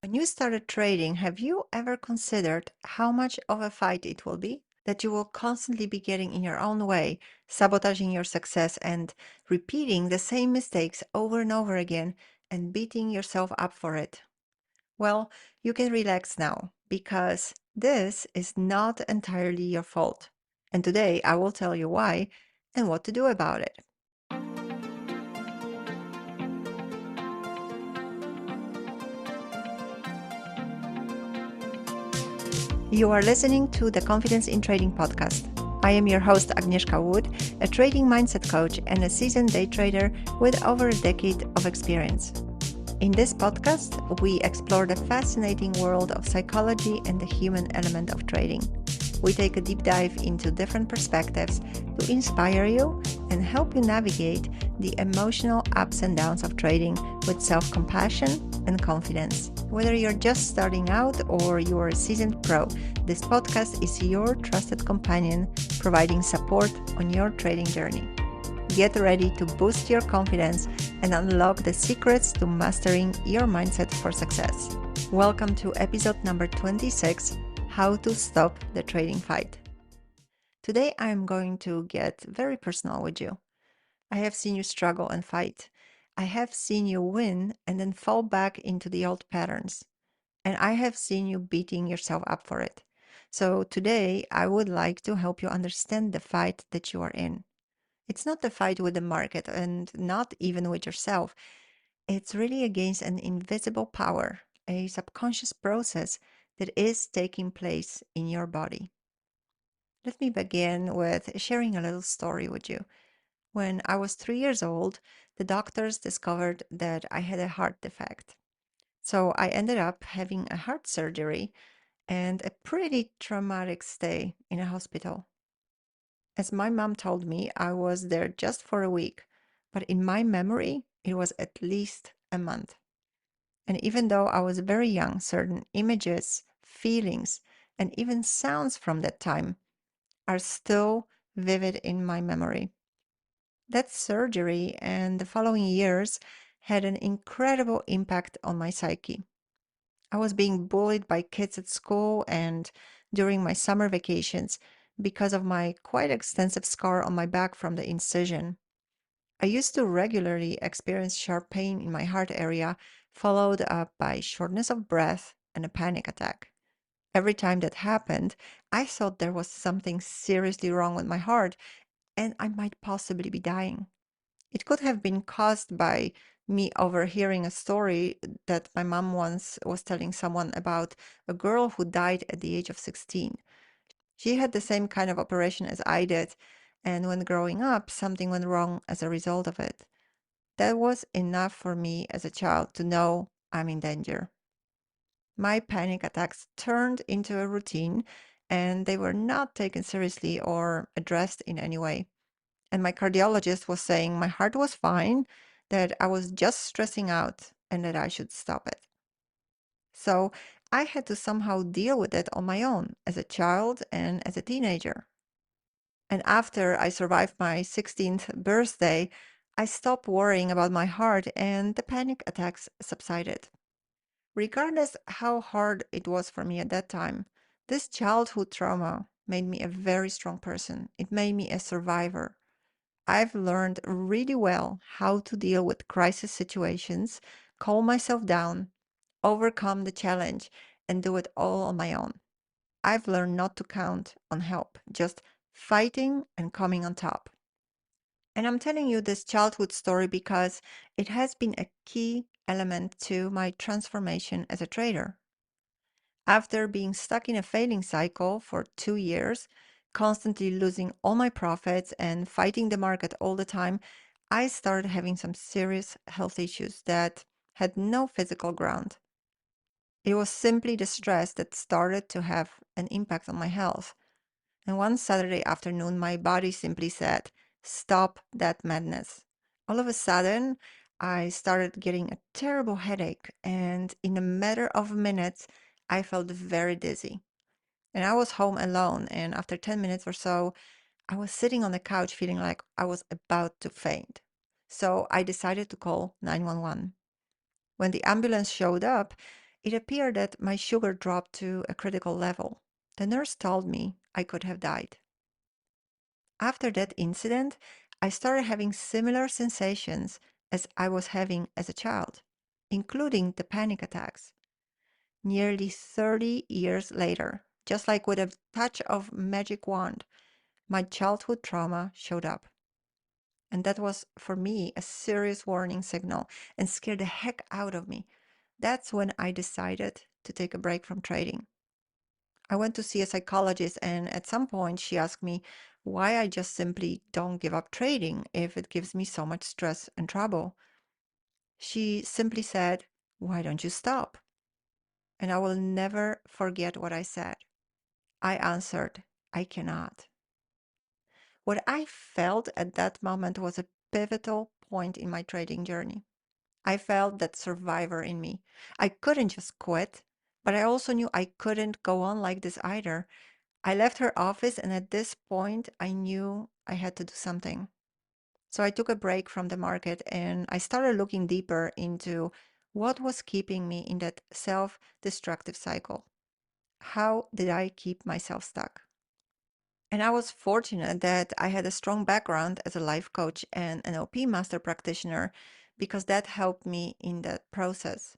When you started trading, have you ever considered how much of a fight it will be? That you will constantly be getting in your own way, sabotaging your success, and repeating the same mistakes over and over again and beating yourself up for it? Well, you can relax now because this is not entirely your fault. And today I will tell you why and what to do about it. You are listening to the Confidence in Trading podcast. I am your host, Agnieszka Wood, a trading mindset coach and a seasoned day trader with over a decade of experience. In this podcast, we explore the fascinating world of psychology and the human element of trading. We take a deep dive into different perspectives to inspire you and help you navigate the emotional ups and downs of trading with self compassion and confidence. Whether you're just starting out or you're a seasoned pro, this podcast is your trusted companion providing support on your trading journey. Get ready to boost your confidence and unlock the secrets to mastering your mindset for success. Welcome to episode number 26, How to Stop the Trading Fight. Today I am going to get very personal with you. I have seen you struggle and fight. I have seen you win and then fall back into the old patterns. And I have seen you beating yourself up for it. So today I would like to help you understand the fight that you are in. It's not the fight with the market and not even with yourself. It's really against an invisible power, a subconscious process that is taking place in your body. Let me begin with sharing a little story with you. When I was 3 years old, the doctors discovered that I had a heart defect. So I ended up having a heart surgery and a pretty traumatic stay in a hospital. As my mom told me, I was there just for a week, but in my memory, it was at least a month. And even though I was very young, certain images, feelings, and even sounds from that time are still vivid in my memory. That surgery and the following years had an incredible impact on my psyche. I was being bullied by kids at school and during my summer vacations because of my quite extensive scar on my back from the incision. I used to regularly experience sharp pain in my heart area, followed up by shortness of breath and a panic attack. Every time that happened, I thought there was something seriously wrong with my heart and I might possibly be dying. It could have been caused by me overhearing a story that my mom once was telling someone about a girl who died at the age of 16. She had the same kind of operation as I did, and when growing up, something went wrong as a result of it. That was enough for me as a child to know I'm in danger. My panic attacks turned into a routine, and they were not taken seriously or addressed in any way. And my cardiologist was saying my heart was fine, that I was just stressing out, and that I should stop it. So I had to somehow deal with it on my own as a child and as a teenager. And after I survived my 16th birthday, I stopped worrying about my heart and the panic attacks subsided. Regardless how hard it was for me at that time, this childhood trauma made me a very strong person. It made me a survivor. I've learned really well how to deal with crisis situations, calm myself down, overcome the challenge, and do it all on my own. I've learned not to count on help, just fighting and coming on top. And I'm telling you this childhood story because it has been a key element to my transformation as a trader. After being stuck in a failing cycle for 2 years, constantly losing all my profits and fighting the market all the time, I started having some serious health issues that had no physical ground. It was simply the stress that started to have an impact on my health. And one Saturday afternoon, my body simply said, "Stop that madness." All of a sudden, I started getting a terrible headache, and in a matter of minutes, I felt very dizzy. And I was home alone, and after 10 minutes or so, I was sitting on the couch feeling like I was about to faint. So I decided to call 911. When the ambulance showed up, It appeared that my sugar dropped to a critical level. The nurse told me I could have died. After that incident, I started having similar sensations as I was having as a child, including the panic attacks. Nearly 30 years later, just like with a touch of magic wand, my childhood trauma showed up. And that was for me a serious warning signal and scared the heck out of me. That's when I decided to take a break from trading. I went to see a psychologist, and at some point, she asked me why I just simply don't give up trading if it gives me so much stress and trouble. She simply said, "Why don't you stop?" And I will never forget what I said. I answered, "I cannot." What I felt at that moment was a pivotal point in my trading journey. I felt that survivor in me. I couldn't just quit, but I also knew I couldn't go on like this either. I left her office, and at this point, I knew I had to do something. So I took a break from the market and I started looking deeper into what was keeping me in that self destructive cycle. How did I keep myself stuck? And I was fortunate that I had a strong background as a life coach and NLP master practitioner because that helped me in that process.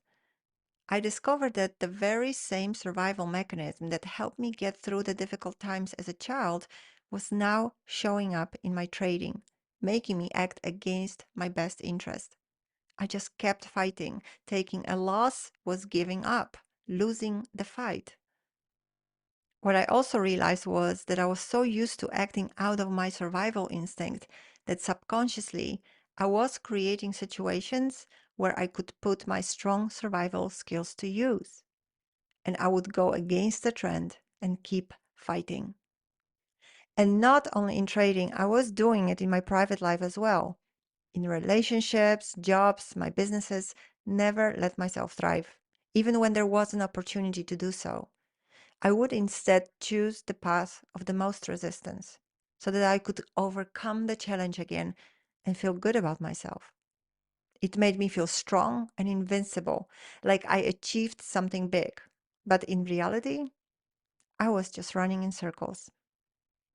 I discovered that the very same survival mechanism that helped me get through the difficult times as a child was now showing up in my trading, making me act against my best interest. I just kept fighting. Taking a loss was giving up, losing the fight. What I also realized was that I was so used to acting out of my survival instinct that subconsciously I was creating situations where I could put my strong survival skills to use. And I would go against the trend and keep fighting. And not only in trading, I was doing it in my private life as well. In relationships, jobs, my businesses, never let myself thrive, even when there was an opportunity to do so. I would instead choose the path of the most resistance so that I could overcome the challenge again and feel good about myself. It made me feel strong and invincible, like I achieved something big. But in reality, I was just running in circles.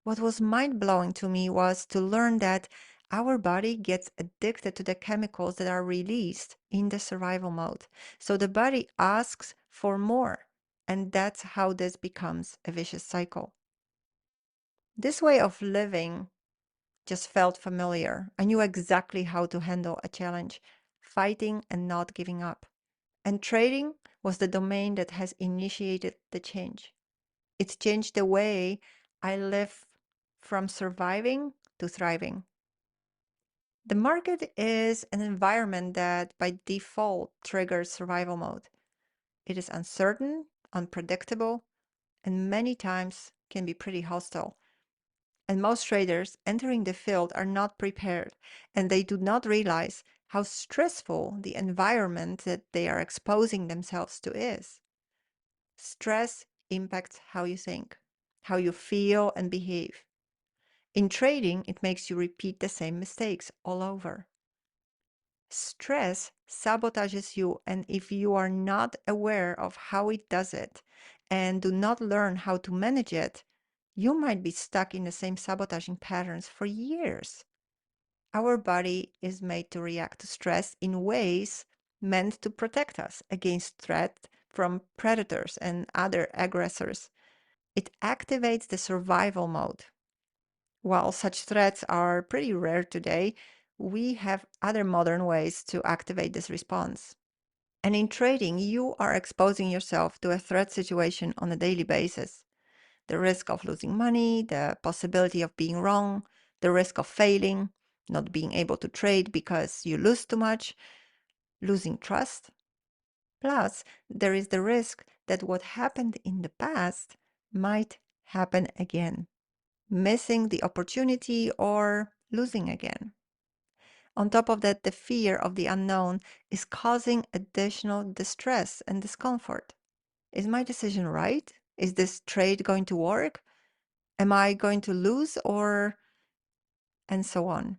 What was mind blowing to me was to learn that our body gets addicted to the chemicals that are released in the survival mode. So the body asks for more. And that's how this becomes a vicious cycle. This way of living just felt familiar. I knew exactly how to handle a challenge, fighting and not giving up. And trading was the domain that has initiated the change. It's changed the way I live from surviving to thriving. The market is an environment that by default triggers survival mode. It is uncertain, unpredictable, and many times can be pretty hostile. And most traders entering the field are not prepared and they do not realize how stressful the environment that they are exposing themselves to is. Stress impacts how you think, how you feel and behave. In trading, it makes you repeat the same mistakes all over. Stress sabotages you, and if you are not aware of how it does it and do not learn how to manage it, you might be stuck in the same sabotaging patterns for years. Our body is made to react to stress in ways meant to protect us against threat from predators and other aggressors. It activates the survival mode. While such threats are pretty rare today, we have other modern ways to activate this response. And in trading, you are exposing yourself to a threat situation on a daily basis. The risk of losing money, the possibility of being wrong, the risk of failing, not being able to trade because you lose too much, losing trust. Plus, there is the risk that what happened in the past might happen again, missing the opportunity or losing again. On top of that, the fear of the unknown is causing additional distress and discomfort. Is my decision right? Is this trade going to work? Am I going to lose or and so on?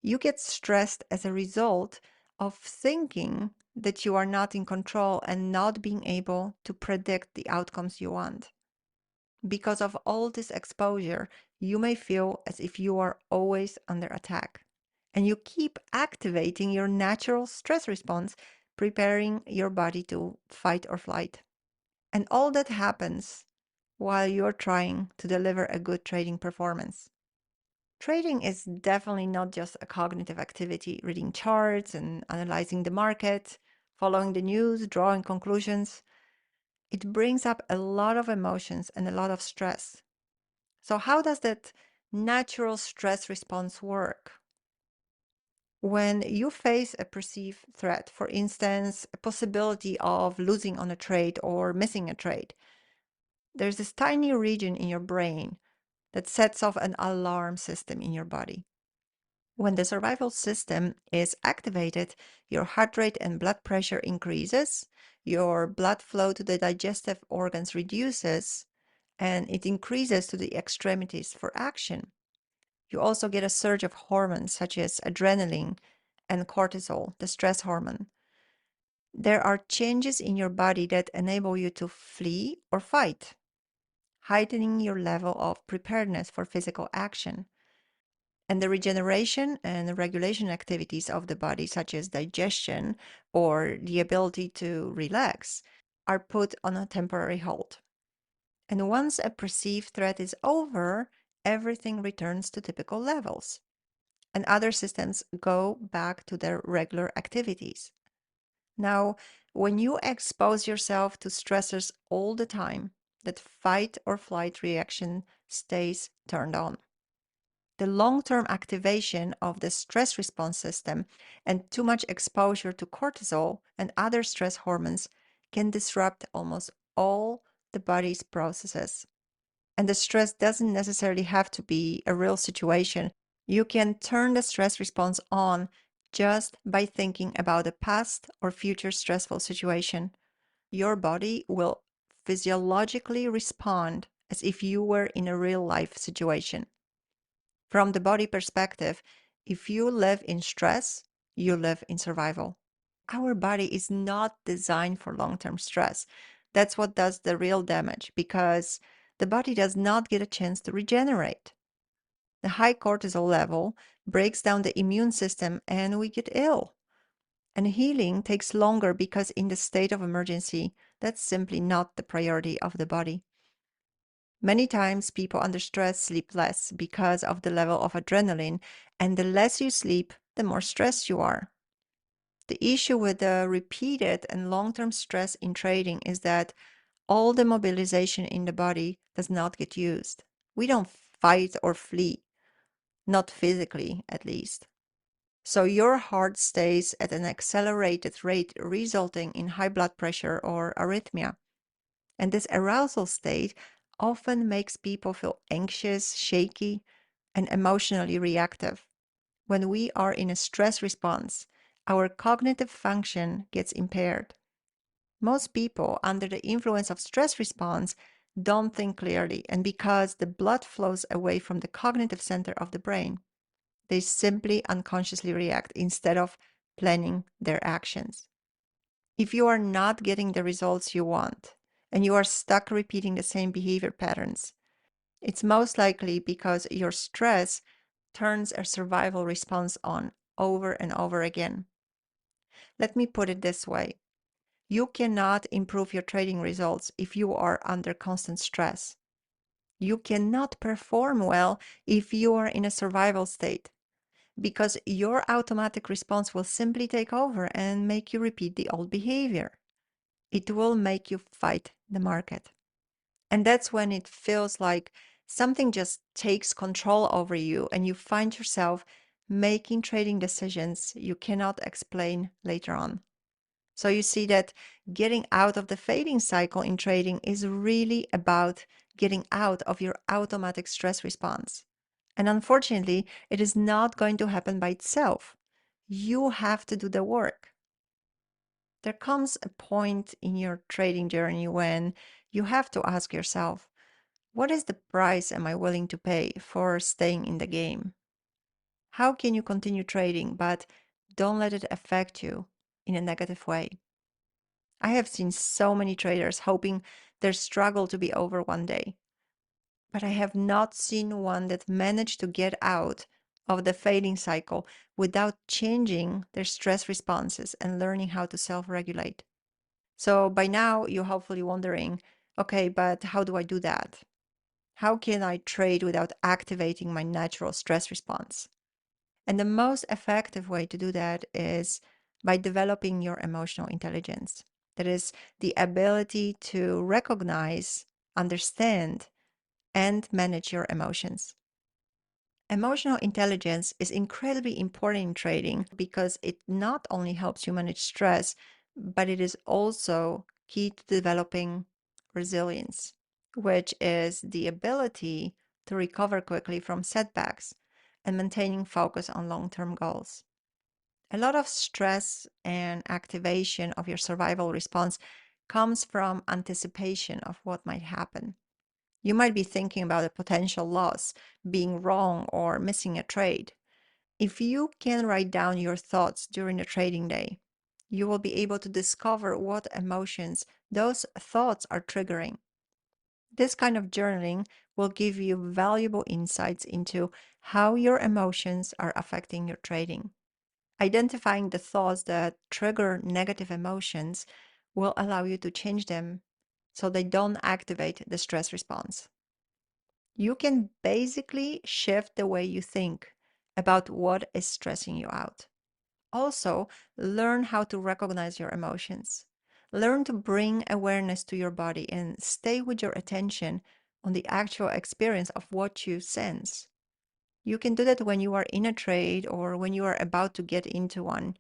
You get stressed as a result of thinking that you are not in control and not being able to predict the outcomes you want. Because of all this exposure, you may feel as if you are always under attack. And you keep activating your natural stress response, preparing your body to fight or flight. And all that happens while you're trying to deliver a good trading performance. Trading is definitely not just a cognitive activity, reading charts and analyzing the market, following the news, drawing conclusions. It brings up a lot of emotions and a lot of stress. So, how does that natural stress response work? When you face a perceived threat, for instance, a possibility of losing on a trade or missing a trade, there's this tiny region in your brain that sets off an alarm system in your body. When the survival system is activated, your heart rate and blood pressure increases, your blood flow to the digestive organs reduces, and it increases to the extremities for action. You also get a surge of hormones such as adrenaline and cortisol, the stress hormone. There are changes in your body that enable you to flee or fight, heightening your level of preparedness for physical action. And the regeneration and regulation activities of the body, such as digestion or the ability to relax, are put on a temporary hold. And once a perceived threat is over, everything returns to typical levels, and other systems go back to their regular activities. Now, when you expose yourself to stressors all the time, that fight or flight reaction stays turned on. The long term activation of the stress response system and too much exposure to cortisol and other stress hormones can disrupt almost all the body's processes. And the stress doesn't necessarily have to be a real situation. You can turn the stress response on just by thinking about a past or future stressful situation. Your body will physiologically respond as if you were in a real life situation. From the body perspective, if you live in stress, you live in survival. Our body is not designed for long term stress. That's what does the real damage because the body does not get a chance to regenerate. The high cortisol level breaks down the immune system and we get ill. And healing takes longer because, in the state of emergency, that's simply not the priority of the body. Many times, people under stress sleep less because of the level of adrenaline, and the less you sleep, the more stressed you are. The issue with the repeated and long term stress in trading is that all the mobilization in the body does not get used. We don't fight or flee, not physically at least. So your heart stays at an accelerated rate, resulting in high blood pressure or arrhythmia. And this arousal state often makes people feel anxious, shaky, and emotionally reactive. When we are in a stress response, our cognitive function gets impaired. Most people under the influence of stress response don't think clearly, and because the blood flows away from the cognitive center of the brain, they simply unconsciously react instead of planning their actions. If you are not getting the results you want and you are stuck repeating the same behavior patterns, it's most likely because your stress turns a survival response on over and over again. Let me put it this way. You cannot improve your trading results if you are under constant stress. You cannot perform well if you are in a survival state because your automatic response will simply take over and make you repeat the old behavior. It will make you fight the market. And that's when it feels like something just takes control over you and you find yourself making trading decisions you cannot explain later on. So you see that getting out of the fading cycle in trading is really about getting out of your automatic stress response. And unfortunately, it is not going to happen by itself. You have to do the work. There comes a point in your trading journey when you have to ask yourself, what is the price am I willing to pay for staying in the game? How can you continue trading but don't let it affect you in a negative way. I have seen so many traders hoping their struggle to be over one day, but I have not seen one that managed to get out of the fading cycle without changing their stress responses and learning how to self-regulate. So by now, you're hopefully wondering, okay, but how do I do that? How can I trade without activating my natural stress response? And the most effective way to do that is by developing your emotional intelligence. That is the ability to recognize, understand, and manage your emotions. Emotional intelligence is incredibly important in trading because it not only helps you manage stress, but it is also key to developing resilience, which is the ability to recover quickly from setbacks and maintaining focus on long term goals. A lot of stress and activation of your survival response comes from anticipation of what might happen. You might be thinking about a potential loss, being wrong, or missing a trade. If you can write down your thoughts during a trading day, you will be able to discover what emotions those thoughts are triggering. This kind of journaling will give you valuable insights into how your emotions are affecting your trading. Identifying the thoughts that trigger negative emotions will allow you to change them so they don't activate the stress response. You can basically shift the way you think about what is stressing you out. Also, learn how to recognize your emotions. Learn to bring awareness to your body and stay with your attention on the actual experience of what you sense. You can do that when you are in a trade or when you are about to get into one.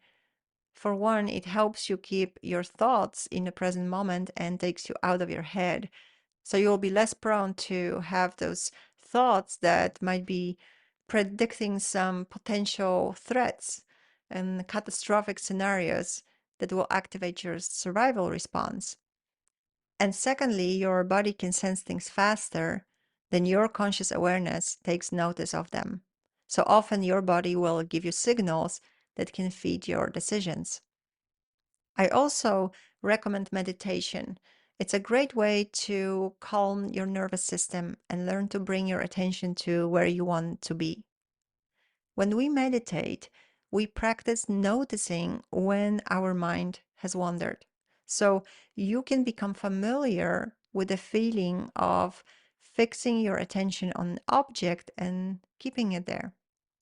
For one, it helps you keep your thoughts in the present moment and takes you out of your head. So you'll be less prone to have those thoughts that might be predicting some potential threats and catastrophic scenarios that will activate your survival response. And secondly, your body can sense things faster than your conscious awareness takes notice of them. So often your body will give you signals that can feed your decisions. I also recommend meditation. It's a great way to calm your nervous system and learn to bring your attention to where you want to be. When we meditate, we practice noticing when our mind has wandered. So you can become familiar with the feeling of fixing your attention on an object and keeping it there.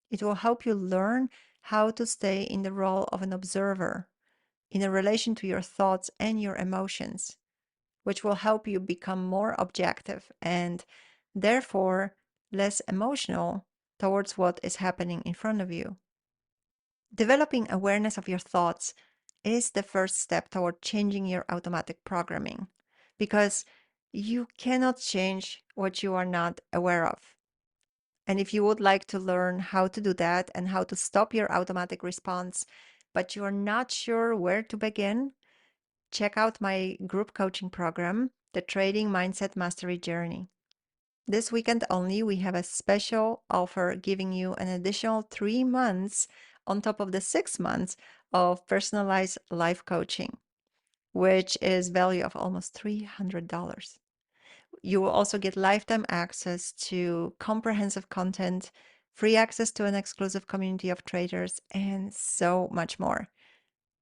It will help you learn how to stay in the role of an observer in a relation to your thoughts and your emotions, which will help you become more objective and therefore less emotional towards what is happening in front of you. Developing awareness of your thoughts is the first step toward changing your automatic programming because you cannot change what you are not aware of. And if you would like to learn how to do that and how to stop your automatic response, but you are not sure where to begin, check out my group coaching program, the Trading Mindset Mastery Journey. This weekend only, we have a special offer giving you an additional 3 months on top of the 6 months of personalized life coaching, which is value of almost $300. You will also get lifetime access to comprehensive content, free access to an exclusive community of traders, and so much more.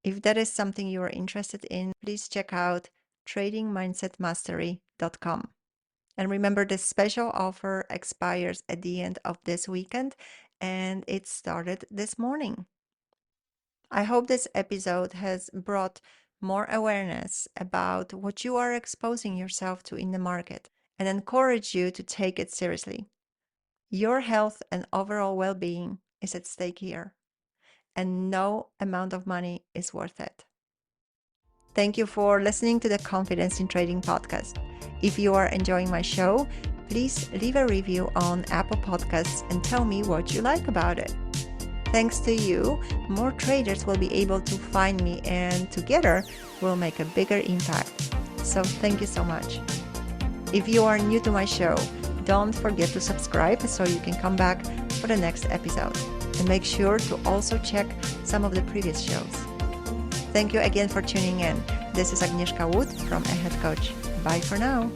If that is something you are interested in, please check out tradingmindsetmastery.com. And remember, this special offer expires at the end of this weekend, and it started this morning. I hope this episode has brought more awareness about what you are exposing yourself to in the market and encourage you to take it seriously. Your health and overall well being is at stake here, and no amount of money is worth it. Thank you for listening to the Confidence in Trading podcast. If you are enjoying my show, please leave a review on Apple Podcasts and tell me what you like about it. Thanks to you, more traders will be able to find me, and together we'll make a bigger impact. So thank you so much. If you are new to my show, don't forget to subscribe so you can come back for the next episode. And make sure to also check some of the previous shows. Thank you again for tuning in. This is Agnieszka Wood from Ahead Coach. Bye for now.